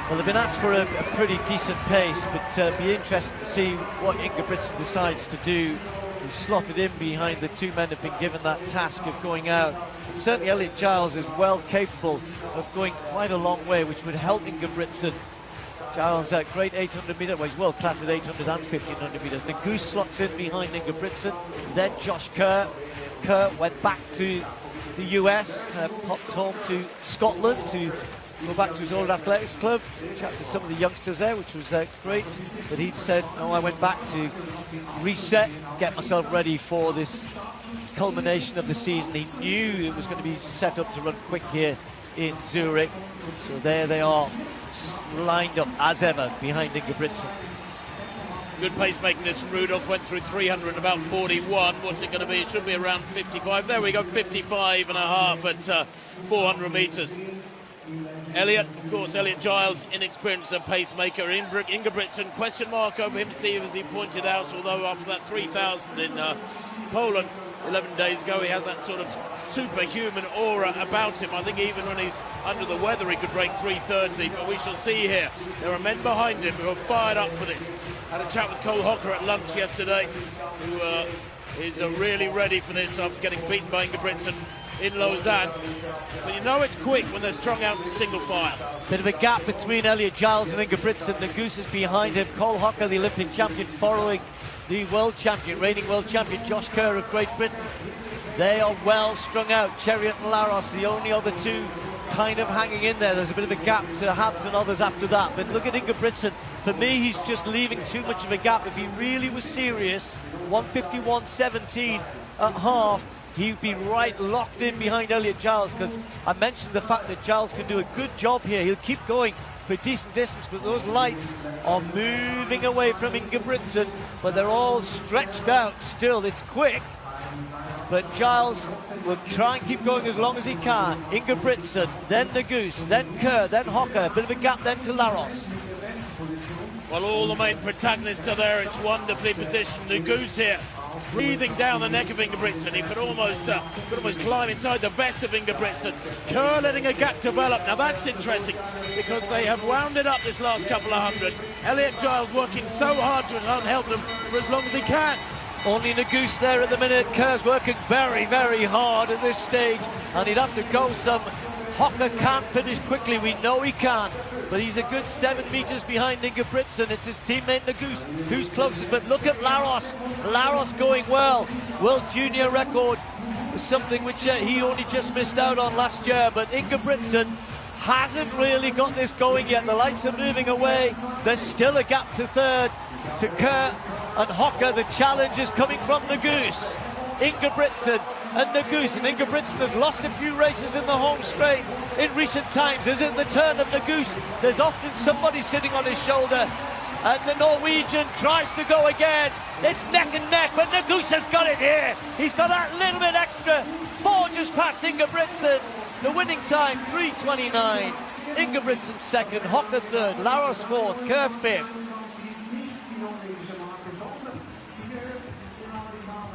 Well, they've been asked for a pretty decent pace, but be interested to see what Ingebrigtsen decides to do. He's slotted in behind the two men who've been given that task of going out. And certainly Elliot Giles is well capable of going quite a long way, which would help Ingebrigtsen. Giles, great 800 metre, well, he's world class at 800 and 1500 metres. Nuguse slots in behind Ingebrigtsen, then Josh Kerr. Kerr went back to the US, popped home to Scotland to go back to his old athletics club, chat to some of the youngsters there, which was great. But he'd said, no, I went back to reset, get myself ready for this culmination of the season. He knew it was going to be set up to run quick here in Zurich. So there they are, lined up as ever behind Ingebrigtsen. Good pacemaking this from Rudolph, went through 300 and about 41. What's it going to be? It should be around 55. There we go, 55 and a half at 400 metres. Elliot, of course, Elliot Giles, inexperienced pacemaker. Ingebrigtsen, question mark over him, Steve, as he pointed out, although after that 3,000 in Poland 11 days ago, he has that sort of superhuman aura about him. I think even when he's under the weather, he could break 3:30, but we shall see here. There are men behind him who are fired up for this. Had a chat with Cole Hocker at lunch yesterday, who is really ready for this after getting beaten by Ingebrigtsen in Lausanne. But you know it's quick when they're strung out in single file. Bit of a gap between Elliot Giles and Ingebrigtsen. Nuguse is behind him. Cole Hocker, the Olympic champion, following the world champion, reigning world champion Josh Kerr of Great Britain. They are well strung out. Yared and Laros, the only other two kind of hanging in there. There's a bit of a gap to Habs and others after that. But look at Ingebrigtsen. For me, he's just leaving too much of a gap. If he really was serious, 151.17 at half, he'd be right locked in behind Elliot Giles, because I mentioned the fact that Giles can do a good job here. He'll keep going for a decent distance, but those lights are moving away from Ingebrigtsen, but they're all stretched out still. It's quick, but Giles will try and keep going as long as he can. Ingebrigtsen, then Nuguse, then Kerr, then Hocker. A bit of a gap then to Laros. Well, all the main protagonists are there. It's wonderfully positioned. Nuguse here, breathing down the neck of Ingebrigtsen. He could almost climb inside the vest of Ingebrigtsen. Kerr letting a gap develop. Now that's interesting, because they have wound it up this last couple of hundred. Elliot Giles working so hard to help them for as long as he can. Only Nuguse there at the minute. Kerr's working very, very hard at this stage, and he'd have to go some. Hocker can't finish quickly, we know he can, but he's a good 7 metres behind Ingebrigtsen. It's his teammate Nuguse who's closest, but look at Laros. Laros going well. World Junior record was something which he only just missed out on last year, but Ingebrigtsen hasn't really got this going yet. The lights are moving away. There's still a gap to third, to Kerr and Hocker. The challenge is coming from Nuguse. Ingebrigtsen and Nuguse, and Ingebrigtsen has lost a few races in the home straight in recent times. Is it the turn of Nuguse? There's often somebody sitting on his shoulder, and the Norwegian tries to go again. It's neck and neck, but Nuguse has got it here. He's got that little bit extra. 4 just past Ingebrigtsen. The winning time, 3:29. Ingebrigtsen second, Hocker third, Laros fourth, Kerr fifth.